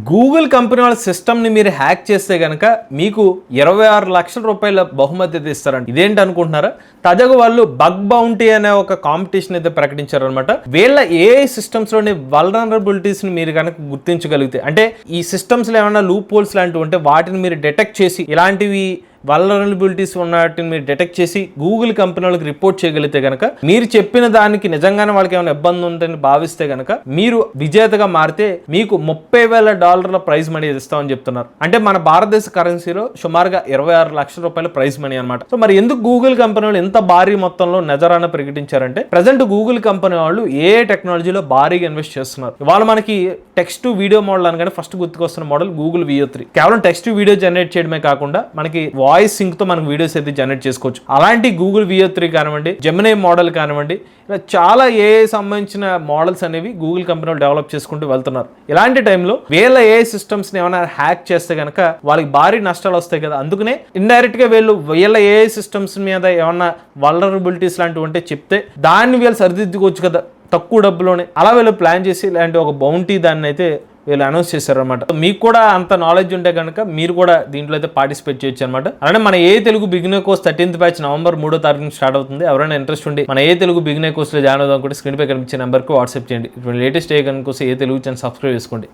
Google company వాళ్ళ సిస్టమ్ని మీరు హ్యాక్ చేస్తే కనుక మీకు 26 లక్షల రూపాయల బహుమతి అయితే ఇస్తారండి. ఇదేంటి అనుకుంటున్నారా? తాజాగా వాళ్ళు బగ్ బౌంటీ అనే ఒక కాంపిటీషన్ అయితే ప్రకటించారనమాట. వీళ్ళ ఏఐ సిస్టమ్స్లోని వల్నరబిలిటీస్ని మీరు కనుక గుర్తించగలిగితే, అంటే ఈ సిస్టమ్స్లో ఏమైనా లూప్ హోల్స్ లాంటివి ఉంటే వాటిని మీరు డిటెక్ట్ చేసి ఇలాంటివి వల్నరబిలిటీస్ ఉన్నటిని మీరు డిటెక్ట్ చేసి గూగుల్ కంపెనీ వాళ్ళకి రిపోర్ట్ చేయగలిగితే కనుక, మీరు చెప్పిన దానికి నిజంగానే వాళ్ళకి ఏమైనా ఇబ్బంది ఉందని భావిస్తే కనుక మీరు విజేతగా మారితే మీకు $30,000 ప్రైజ్ మనీ ఇస్తామని చెప్తున్నారు. అంటే మన భారతదేశ కరెన్సీలో సుమారుగా 26 లక్షల రూపాయల ప్రైజ్ మనీ అనమాట. సో మరి ఎందుకు గూగుల్ కంపెనీ వాళ్ళు ఎంత భారీ మొత్తంలో నజరానా ప్రకటించారంటే, ప్రజెంట్ గూగుల్ కంపెనీ వాళ్ళు ఏ టెక్నాలజీలో భారీగా ఇన్వెస్ట్ చేస్తున్నారు. వాళ్ళు మనకి టెక్స్ట్ టు వీడియో మోడల్ అనగానే ఫస్ట్ గుర్తుకొస్తున్న మోడల్ గూగుల్ VO3. కేవలం టెక్స్ట్ టు వీడియో జనరేట్ చేయడమే కాకుండా మనకి వాయిస్ సింక్ తో మనకు వీడియోస్ అయితే జనరేట్ చేసుకోవచ్చు. అలాంటి గూగుల్ VO3 కానివ్వండి, జెమినీ మోడల్ కానివ్వండి, ఇలా చాలా ఏఐ సంబంధించిన మోడల్స్ అనేవి గూగుల్ కంపెనీలు డెవలప్ చేసుకుంటూ వెళ్తున్నారు. ఇలాంటి టైంలో వీళ్ళ ఏఐ సిస్టమ్స్ ని ఏమైనా హ్యాక్ చేస్తే కనుక వాళ్ళకి భారీ నష్టాలు వస్తాయి కదా. అందుకనే ఇండైరెక్ట్ గా వీళ్ళ ఏఐ సిస్టమ్స్ మీద ఏమన్నా వల్నరబిలిటీస్ లాంటివి ఉంటే చెప్తే దాన్ని వీళ్ళు సరిదిద్దుకోవచ్చు కదా తక్కువ డబ్బులోనే. అలా వీళ్ళు ప్లాన్ చేసి ఇలాంటి ఒక బౌంటీ దాన్ని అయితే వీళ్ళు అనౌన్స్ చేశారనమాట. మీకు కూడా అంత నాలెడ్జ్ ఉంటే కనుక మీరు కూడా దీంట్లో అయితే పార్టిసిపేట్ చేయొచ్చు అనమాట. అలానే మన ఏ Telugu beginner course 13th batch November 3వ తారీఖున స్టార్ట్ అవుతుంది. ఎవరైనా ఇంట్రెస్ట్ ఉండి మన ఏ తెలుగు బిగినర్ కోర్స్లో జాయిన్ అవుదాం అనుకుంటే స్క్రీన్ పై కనిపించే నెంబర్కి వాట్సాప్ చేయండి. ఇప్పుడు లేటెస్ట్ ఏ కనుక ఏ తెలుగు ఛానల్ సబ్స్క్రైబ్ చేసుకోండి.